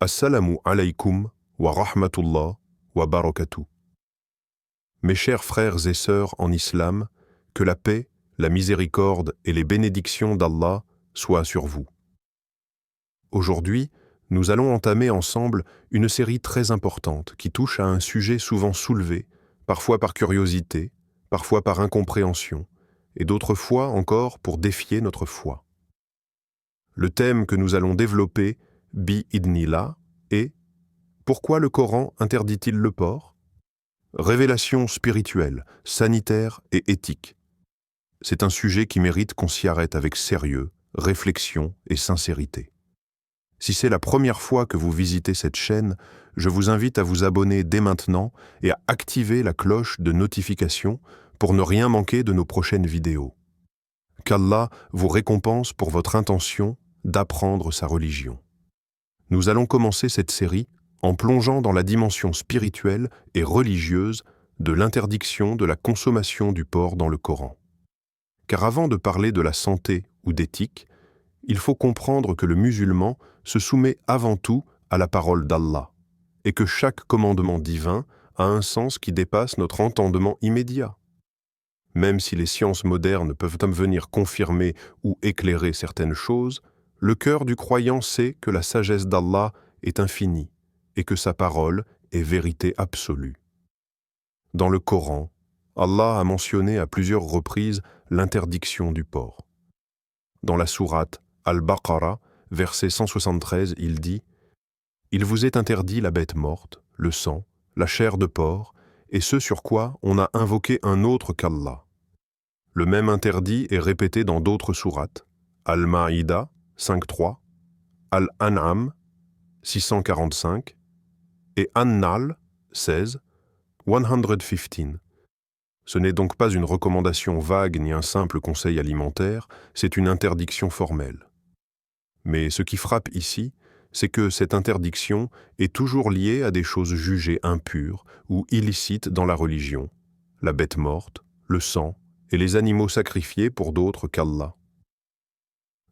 Assalamu alaykum wa rahmatullah wa barakatuh. Mes chers frères et sœurs en islam, que la paix, la miséricorde et les bénédictions d'Allah soient sur vous. Aujourd'hui, nous allons entamer ensemble une série très importante qui touche à un sujet souvent soulevé, parfois par curiosité, parfois par incompréhension, et d'autres fois encore pour défier notre foi. Le thème que nous allons développer, bi-idnillah, est « Pourquoi le Coran interdit-il le porc ?» Révélation spirituelle, sanitaire et éthique. C'est un sujet qui mérite qu'on s'y arrête avec sérieux, réflexion et sincérité. Si c'est la première fois que vous visitez cette chaîne, je vous invite à vous abonner dès maintenant et à activer la cloche de notification pour ne rien manquer de nos prochaines vidéos. Qu'Allah vous récompense pour votre intention d'apprendre sa religion. Nous allons commencer cette série en plongeant dans la dimension spirituelle et religieuse de l'interdiction de la consommation du porc dans le Coran. Car avant de parler de la santé ou d'éthique, il faut comprendre que le musulman se soumet avant tout à la parole d'Allah, et que chaque commandement divin a un sens qui dépasse notre entendement immédiat. Même si les sciences modernes peuvent venir confirmer ou éclairer certaines choses, le cœur du croyant sait que la sagesse d'Allah est infinie et que sa parole est vérité absolue. Dans le Coran, Allah a mentionné à plusieurs reprises l'interdiction du porc. Dans la sourate Al-Baqarah, verset 173, il dit « Il vous est interdit la bête morte, le sang, la chair de porc, et ce sur quoi on a invoqué un autre qu'Allah. » Le même interdit est répété dans d'autres sourates, Al-Ma'ida, 5.3, Al-An'am, 645, et An-Nahl, 16, 115. Ce n'est donc pas une recommandation vague ni un simple conseil alimentaire, c'est une interdiction formelle. Mais ce qui frappe ici, c'est que cette interdiction est toujours liée à des choses jugées impures ou illicites dans la religion, la bête morte, le sang et les animaux sacrifiés pour d'autres qu'Allah.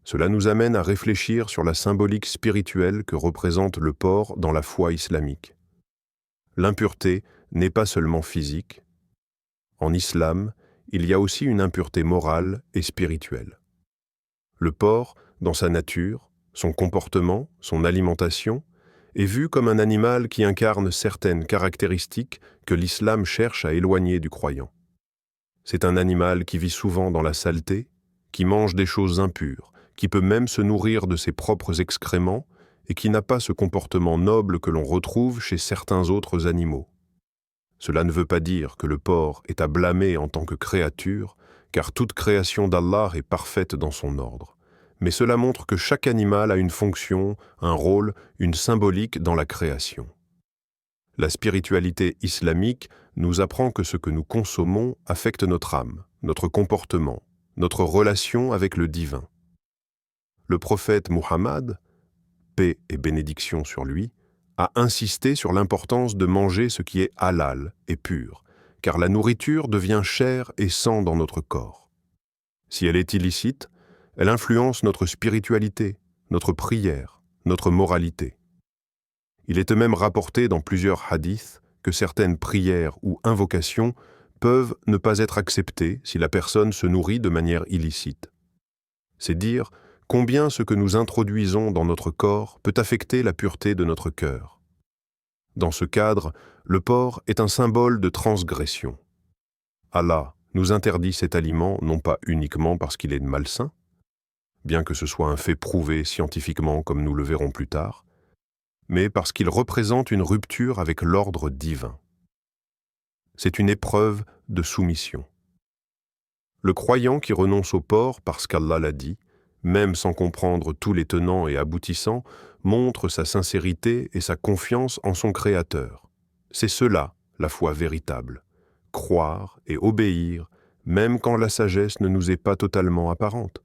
Cela nous amène à réfléchir sur la symbolique spirituelle que représente le porc dans la foi islamique. L'impureté n'est pas seulement physique. En islam, il y a aussi une impureté morale et spirituelle. Le porc, dans sa nature, son comportement, son alimentation, est vu comme un animal qui incarne certaines caractéristiques que l'islam cherche à éloigner du croyant. C'est un animal qui vit souvent dans la saleté, qui mange des choses impures, qui peut même se nourrir de ses propres excréments et qui n'a pas ce comportement noble que l'on retrouve chez certains autres animaux. Cela ne veut pas dire que le porc est à blâmer en tant que créature, car toute création d'Allah est parfaite dans son ordre. Mais cela montre que chaque animal a une fonction, un rôle, une symbolique dans la création. La spiritualité islamique nous apprend que ce que nous consommons affecte notre âme, notre comportement, notre relation avec le divin. Le prophète Muhammad, paix et bénédiction sur lui, a insisté sur l'importance de manger ce qui est halal et pur, car la nourriture devient chair et sang dans notre corps. Si elle est illicite, elle influence notre spiritualité, notre prière, notre moralité. Il est même rapporté dans plusieurs hadiths que certaines prières ou invocations peuvent ne pas être acceptées si la personne se nourrit de manière illicite. C'est dire combien ce que nous introduisons dans notre corps peut affecter la pureté de notre cœur. Dans ce cadre, le porc est un symbole de transgression. Allah nous interdit cet aliment non pas uniquement parce qu'il est malsain, bien que ce soit un fait prouvé scientifiquement comme nous le verrons plus tard, mais parce qu'il représente une rupture avec l'ordre divin. C'est une épreuve de soumission. Le croyant qui renonce au porc parce qu'Allah l'a dit, même sans comprendre tous les tenants et aboutissants, montre sa sincérité et sa confiance en son Créateur. C'est cela, la foi véritable. Croire et obéir, même quand la sagesse ne nous est pas totalement apparente.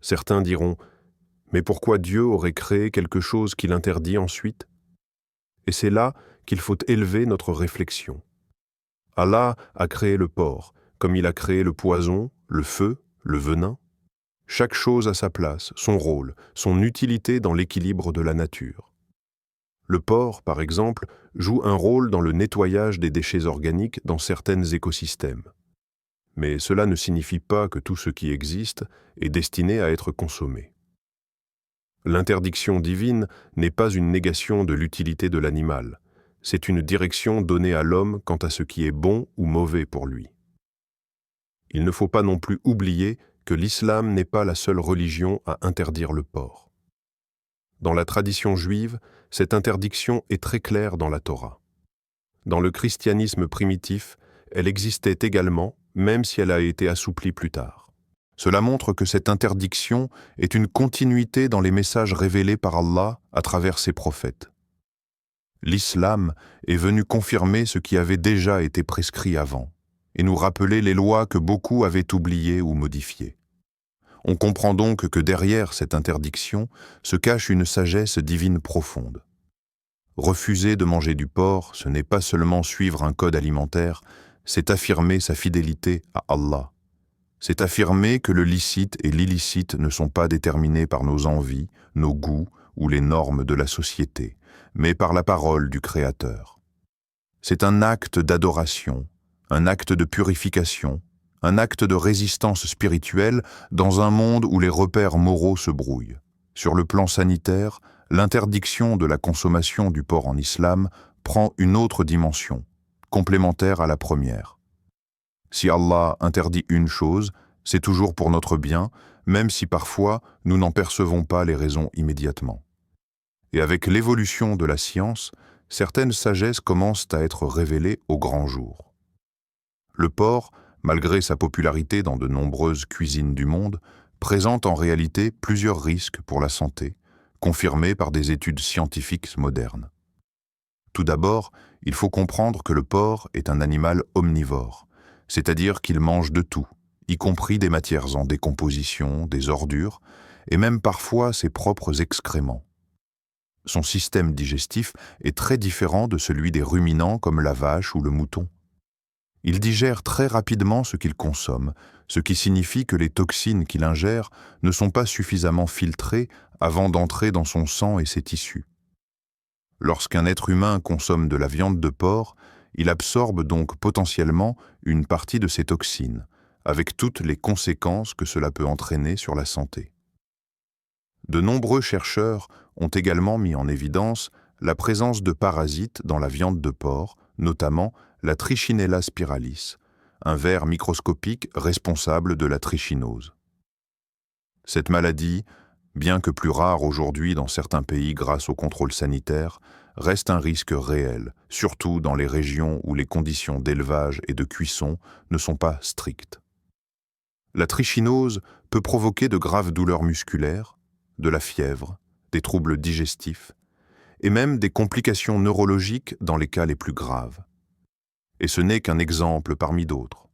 Certains diront « Mais pourquoi Dieu aurait créé quelque chose qu'il interdit ensuite ?» Et c'est là qu'il faut élever notre réflexion. Allah a créé le porc, comme il a créé le poison, le feu, le venin. Chaque chose a sa place, son rôle, son utilité dans l'équilibre de la nature. Le porc, par exemple, joue un rôle dans le nettoyage des déchets organiques dans certains écosystèmes. Mais cela ne signifie pas que tout ce qui existe est destiné à être consommé. L'interdiction divine n'est pas une négation de l'utilité de l'animal, c'est une direction donnée à l'homme quant à ce qui est bon ou mauvais pour lui. Il ne faut pas non plus oublier que l'islam n'est pas la seule religion à interdire le porc. Dans la tradition juive, cette interdiction est très claire dans la Torah. Dans le christianisme primitif, elle existait également, même si elle a été assouplie plus tard. Cela montre que cette interdiction est une continuité dans les messages révélés par Allah à travers ses prophètes. L'islam est venu confirmer ce qui avait déjà été prescrit avant et nous rappeler les lois que beaucoup avaient oubliées ou modifiées. On comprend donc que derrière cette interdiction se cache une sagesse divine profonde. Refuser de manger du porc, ce n'est pas seulement suivre un code alimentaire, c'est affirmer sa fidélité à Allah. C'est affirmer que le licite et l'illicite ne sont pas déterminés par nos envies, nos goûts ou les normes de la société, mais par la parole du Créateur. C'est un acte d'adoration, un acte de purification, un acte de résistance spirituelle dans un monde où les repères moraux se brouillent. Sur le plan sanitaire, l'interdiction de la consommation du porc en islam prend une autre dimension, complémentaire à la première. Si Allah interdit une chose, c'est toujours pour notre bien, même si parfois nous n'en percevons pas les raisons immédiatement. Et avec l'évolution de la science, certaines sagesses commencent à être révélées au grand jour. Le porc, malgré sa popularité dans de nombreuses cuisines du monde, présente en réalité plusieurs risques pour la santé, confirmés par des études scientifiques modernes. Tout d'abord, il faut comprendre que le porc est un animal omnivore, c'est-à-dire qu'il mange de tout, y compris des matières en décomposition, des ordures, et même parfois ses propres excréments. Son système digestif est très différent de celui des ruminants comme la vache ou le mouton. Il digère très rapidement ce qu'il consomme, ce qui signifie que les toxines qu'il ingère ne sont pas suffisamment filtrées avant d'entrer dans son sang et ses tissus. Lorsqu'un être humain consomme de la viande de porc, il absorbe donc potentiellement une partie de ces toxines, avec toutes les conséquences que cela peut entraîner sur la santé. De nombreux chercheurs ont également mis en évidence la présence de parasites dans la viande de porc, notamment la Trichinella spiralis, un ver microscopique responsable de la trichinose. Cette maladie, bien que plus rare aujourd'hui dans certains pays grâce au contrôle sanitaire, reste un risque réel, surtout dans les régions où les conditions d'élevage et de cuisson ne sont pas strictes. La trichinose peut provoquer de graves douleurs musculaires, de la fièvre, des troubles digestifs et même des complications neurologiques dans les cas les plus graves. Et ce n'est qu'un exemple parmi d'autres.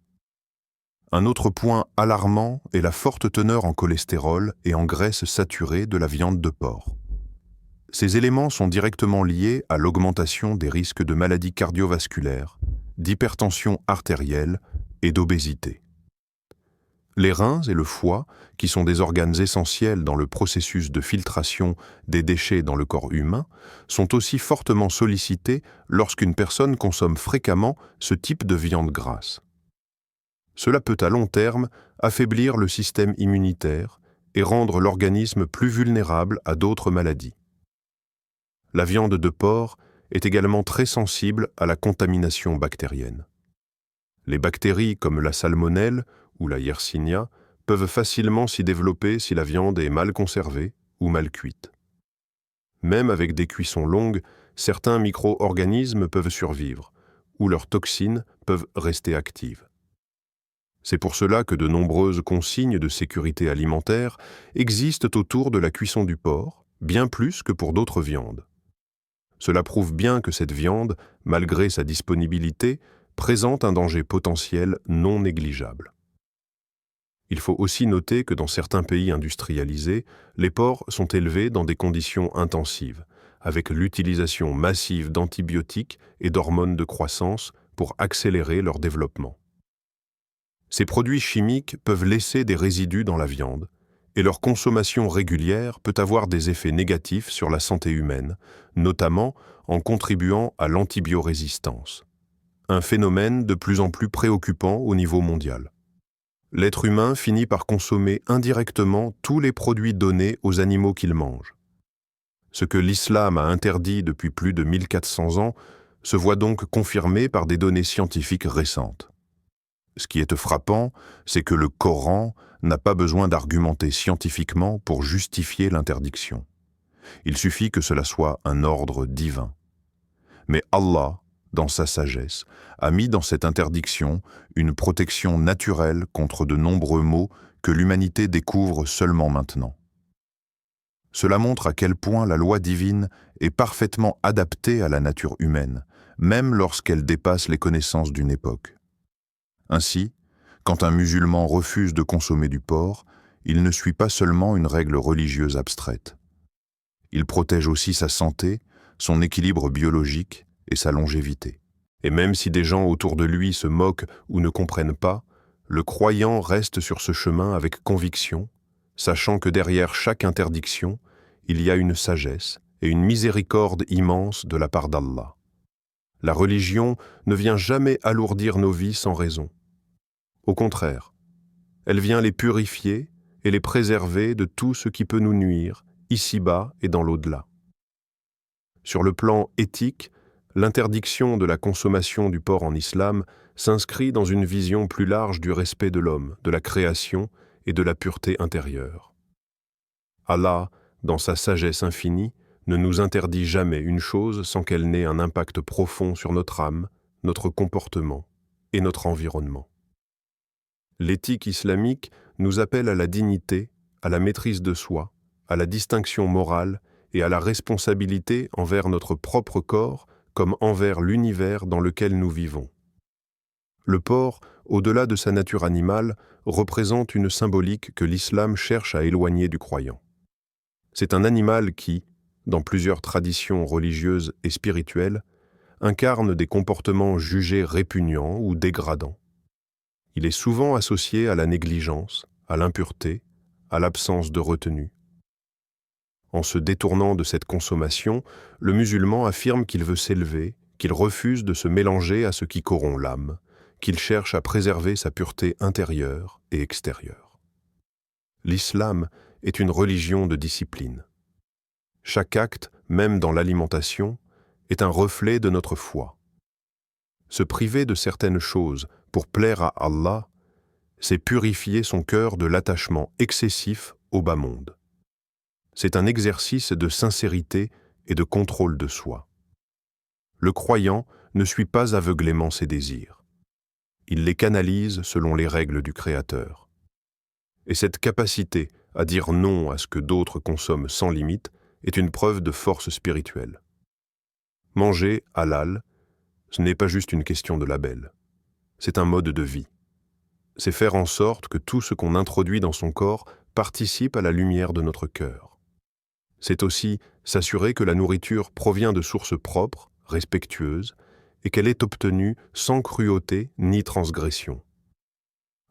Un autre point alarmant est la forte teneur en cholestérol et en graisses saturées de la viande de porc. Ces éléments sont directement liés à l'augmentation des risques de maladies cardiovasculaires, d'hypertension artérielle et d'obésité. Les reins et le foie, qui sont des organes essentiels dans le processus de filtration des déchets dans le corps humain, sont aussi fortement sollicités lorsqu'une personne consomme fréquemment ce type de viande grasse. Cela peut à long terme affaiblir le système immunitaire et rendre l'organisme plus vulnérable à d'autres maladies. La viande de porc est également très sensible à la contamination bactérienne. Les bactéries comme la salmonelle ou la Yersinia peuvent facilement s'y développer si la viande est mal conservée ou mal cuite. Même avec des cuissons longues, certains micro-organismes peuvent survivre, ou leurs toxines peuvent rester actives. C'est pour cela que de nombreuses consignes de sécurité alimentaire existent autour de la cuisson du porc, bien plus que pour d'autres viandes. Cela prouve bien que cette viande, malgré sa disponibilité, présente un danger potentiel non négligeable. Il faut aussi noter que dans certains pays industrialisés, les porcs sont élevés dans des conditions intensives, avec l'utilisation massive d'antibiotiques et d'hormones de croissance pour accélérer leur développement. Ces produits chimiques peuvent laisser des résidus dans la viande, et leur consommation régulière peut avoir des effets négatifs sur la santé humaine, notamment en contribuant à l'antibiorésistance, un phénomène de plus en plus préoccupant au niveau mondial. L'être humain finit par consommer indirectement tous les produits donnés aux animaux qu'il mange. Ce que l'islam a interdit depuis plus de 1400 ans se voit donc confirmé par des données scientifiques récentes. Ce qui est frappant, c'est que le Coran n'a pas besoin d'argumenter scientifiquement pour justifier l'interdiction. Il suffit que cela soit un ordre divin. Mais Allah, dans sa sagesse, a mis dans cette interdiction une protection naturelle contre de nombreux maux que l'humanité découvre seulement maintenant. Cela montre à quel point la loi divine est parfaitement adaptée à la nature humaine, même lorsqu'elle dépasse les connaissances d'une époque. Ainsi, quand un musulman refuse de consommer du porc, il ne suit pas seulement une règle religieuse abstraite. Il protège aussi sa santé, son équilibre biologique et sa longévité. Et même si des gens autour de lui se moquent ou ne comprennent pas, le croyant reste sur ce chemin avec conviction, sachant que derrière chaque interdiction, il y a une sagesse et une miséricorde immense de la part d'Allah. La religion ne vient jamais alourdir nos vies sans raison. Au contraire, elle vient les purifier et les préserver de tout ce qui peut nous nuire, ici-bas et dans l'au-delà. Sur le plan éthique, l'interdiction de la consommation du porc en islam s'inscrit dans une vision plus large du respect de l'homme, de la création et de la pureté intérieure. Allah, dans sa sagesse infinie, ne nous interdit jamais une chose sans qu'elle n'ait un impact profond sur notre âme, notre comportement et notre environnement. L'éthique islamique nous appelle à la dignité, à la maîtrise de soi, à la distinction morale et à la responsabilité envers notre propre corps comme envers l'univers dans lequel nous vivons. Le porc, au-delà de sa nature animale, représente une symbolique que l'islam cherche à éloigner du croyant. C'est un animal qui, dans plusieurs traditions religieuses et spirituelles, incarne des comportements jugés répugnants ou dégradants. Il est souvent associé à la négligence, à l'impureté, à l'absence de retenue. En se détournant de cette consommation, le musulman affirme qu'il veut s'élever, qu'il refuse de se mélanger à ce qui corrompt l'âme, qu'il cherche à préserver sa pureté intérieure et extérieure. L'islam est une religion de discipline. Chaque acte, même dans l'alimentation, est un reflet de notre foi. Se priver de certaines choses pour plaire à Allah, c'est purifier son cœur de l'attachement excessif au bas monde. C'est un exercice de sincérité et de contrôle de soi. Le croyant ne suit pas aveuglément ses désirs. Il les canalise selon les règles du Créateur. Et cette capacité à dire non à ce que d'autres consomment sans limite est une preuve de force spirituelle. Manger halal, ce n'est pas juste une question de label. C'est un mode de vie. C'est faire en sorte que tout ce qu'on introduit dans son corps participe à la lumière de notre cœur. C'est aussi s'assurer que la nourriture provient de sources propres, respectueuses, et qu'elle est obtenue sans cruauté ni transgression.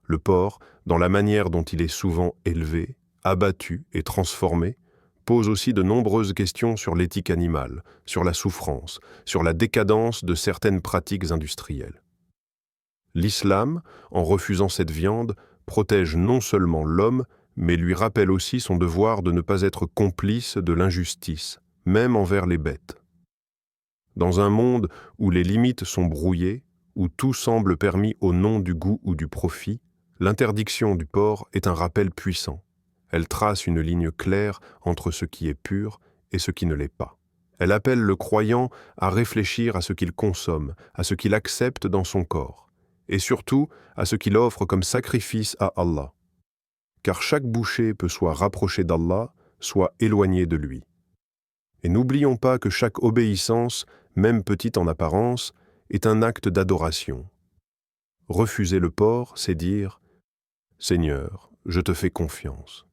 Le porc, dans la manière dont il est souvent élevé, abattu et transformé, pose aussi de nombreuses questions sur l'éthique animale, sur la souffrance, sur la décadence de certaines pratiques industrielles. L'islam, en refusant cette viande, protège non seulement l'homme, mais lui rappelle aussi son devoir de ne pas être complice de l'injustice, même envers les bêtes. Dans un monde où les limites sont brouillées, où tout semble permis au nom du goût ou du profit, l'interdiction du porc est un rappel puissant. Elle trace une ligne claire entre ce qui est pur et ce qui ne l'est pas. Elle appelle le croyant à réfléchir à ce qu'il consomme, à ce qu'il accepte dans son corps, et surtout à ce qu'il offre comme sacrifice à Allah. Car chaque bouchée peut soit rapprocher d'Allah, soit éloigner de lui. Et n'oublions pas que chaque obéissance, même petite en apparence, est un acte d'adoration. Refuser le porc, c'est dire « Seigneur, je te fais confiance.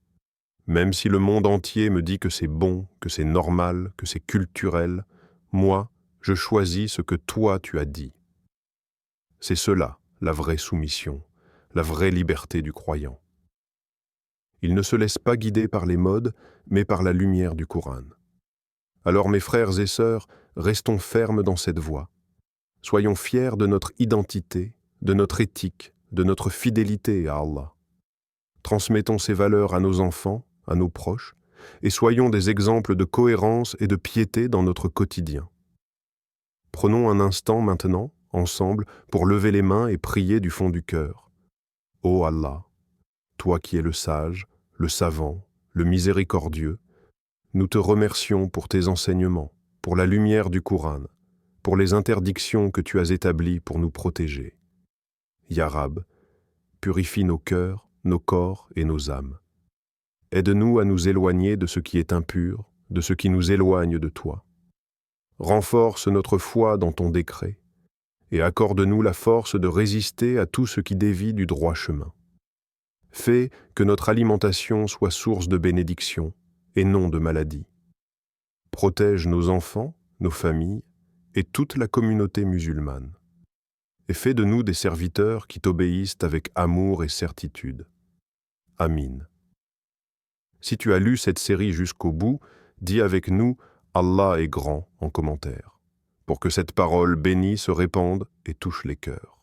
Même si le monde entier me dit que c'est bon, que c'est normal, que c'est culturel, moi, je choisis ce que toi tu as dit. » C'est cela, la vraie soumission, la vraie liberté du croyant. Ils ne se laissent pas guider par les modes, mais par la lumière du Coran. Alors mes frères et sœurs, restons fermes dans cette voie. Soyons fiers de notre identité, de notre éthique, de notre fidélité à Allah. Transmettons ces valeurs à nos enfants, à nos proches, et soyons des exemples de cohérence et de piété dans notre quotidien. Prenons un instant maintenant, ensemble, pour lever les mains et prier du fond du cœur. Ô Allah, toi qui es le sage, le savant, le miséricordieux, nous te remercions pour tes enseignements, pour la lumière du Coran, pour les interdictions que tu as établies pour nous protéger. Ya Rab, purifie nos cœurs, nos corps et nos âmes. Aide-nous à nous éloigner de ce qui est impur, de ce qui nous éloigne de toi. Renforce notre foi dans ton décret et accorde-nous la force de résister à tout ce qui dévie du droit chemin. Fais que notre alimentation soit source de bénédiction et non de maladie. Protège nos enfants, nos familles et toute la communauté musulmane. Et fais de nous des serviteurs qui t'obéissent avec amour et certitude. Amin. Si tu as lu cette série jusqu'au bout, dis avec nous « Allah est grand » en commentaire, pour que cette parole bénie se répande et touche les cœurs.